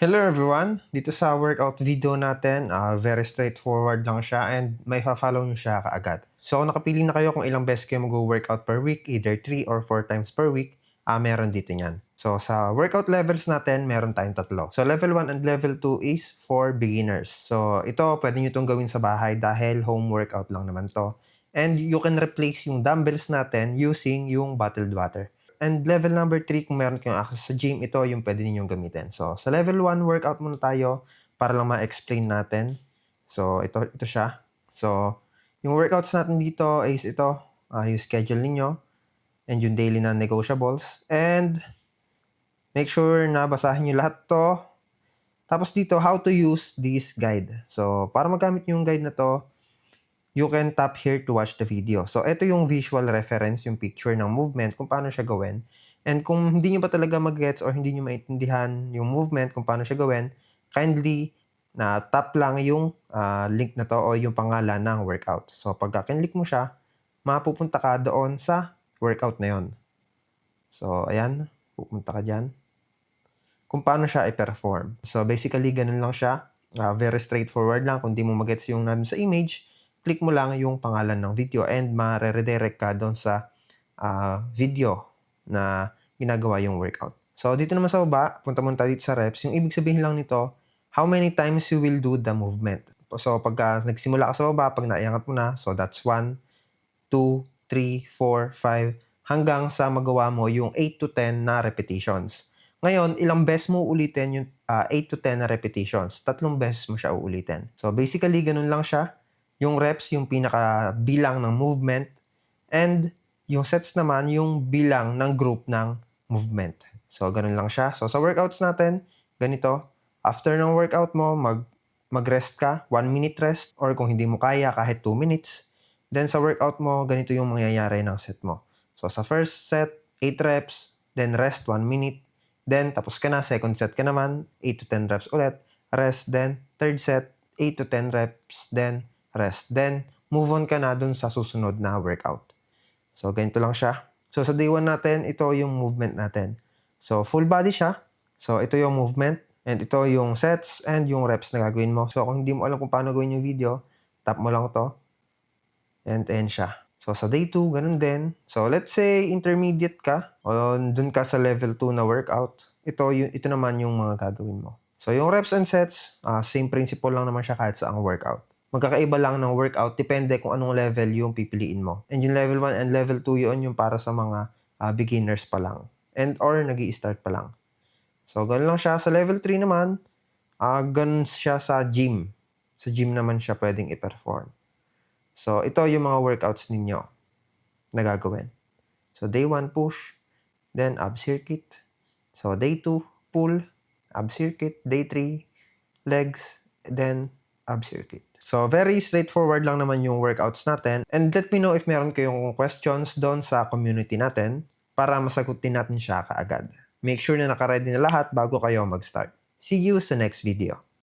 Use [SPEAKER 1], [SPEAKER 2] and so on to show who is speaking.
[SPEAKER 1] Hello everyone! Dito sa workout video natin, very straightforward lang siya and may follow nyo siya kaagad. So nakapili na kayo kung ilang beses kayo mag-workout per week, either 3 or 4 times per week, meron dito niyan. So sa workout levels natin, meron tayong tatlo. So level 1 and level 2 is for beginners. So ito, pwede nyo itong gawin sa bahay dahil home workout lang naman to. And you can replace yung dumbbells natin using yung bottled water. And level number 3, kung meron kayong access sa gym, ito yung pwede ninyong gamitin. So, sa level 1, workout muna tayo para lang ma-explain natin. So, ito siya. So, yung workouts natin dito is ito. Yung schedule ninyo and yung daily na negotiables. And make sure na basahin nyo lahat to. Tapos dito, how to use this guide. So, para magamit yung guide na to, you can tap here to watch the video. So, ito yung visual reference, yung picture ng movement, kung paano siya gawin. And kung hindi nyo pa talaga mag-gets or hindi nyo maintindihan yung movement, kung paano siya gawin, kindly na tap lang yung link na to o yung pangalan ng workout. So, pag kinlik mo siya, mapupunta ka doon sa workout na yon. So, ayan, pupunta ka dyan. Kung paano siya i-perform. So, basically, ganun lang siya. Very straightforward lang. Kung di mo mag-gets yung nandun sa image, click mo lang yung pangalan ng video and ma-redirect ka doon sa video na ginagawa yung workout. So, dito naman sa baba, punta muna tayo dito sa reps. Yung ibig sabihin lang nito, how many times you will do the movement. So, pagka nagsimula ka sa baba, pag naiangat mo na, so that's 1, 2, 3, 4, 5, hanggang sa magawa mo yung 8 to 10 na repetitions. Ngayon, ilang beses mo ulitin yung 8 to 10 na repetitions? 3 beses mo siya uulitin. So, basically, ganun lang siya. Yung reps, yung pinaka-bilang ng movement. And yung sets naman, yung bilang ng group ng movement. So, ganun lang siya. So, sa workouts natin, ganito. After ng workout mo, mag-rest ka, 1 minute rest. Or kung hindi mo kaya, kahit 2 minutes. Then, sa workout mo, ganito yung mangyayari ng set mo. So, sa first set, 8 reps. Then, rest 1 minute. Then, tapos ka na. Second set ka naman, 8 to 10 reps ulit. Rest. Then, third set, 8 to 10 reps. Then, rest. Then, move on ka na dun sa susunod na workout. So, ganito lang siya. So, sa day 1 natin, ito yung movement natin. So, full body siya. So, ito yung movement. And ito yung sets and yung reps na gagawin mo. So, kung hindi mo alam kung paano gawin yung video, tap mo lang to. And end siya. So, sa day 2, ganun din. So, let's say intermediate ka o dun ka sa level 2 na workout. Ito naman yung mga gagawin mo. So, yung reps and sets, same principle lang naman siya kahit sa ang workout. Magkakaiba lang ng workout, depende kung anong level yung pipiliin mo. And yung level 1 and level 2 yun yung para sa mga beginners pa lang. Or nag-i-start pa lang. So, ganun lang siya. Sa level 3 naman, ganun siya sa gym. Sa gym naman siya pwedeng i-perform. So, ito yung mga workouts ninyo na gagawin. So, day 1, push. Then, ab circuit. So, day 2, pull. Ab circuit. Day 3, legs. Then, ab circuit. So, very straightforward lang naman yung workouts natin. And let me know if meron kayong questions doon sa community natin para masagutin natin siya kaagad. Make sure na nakaready na lahat bago kayo mag-start. See you sa next video.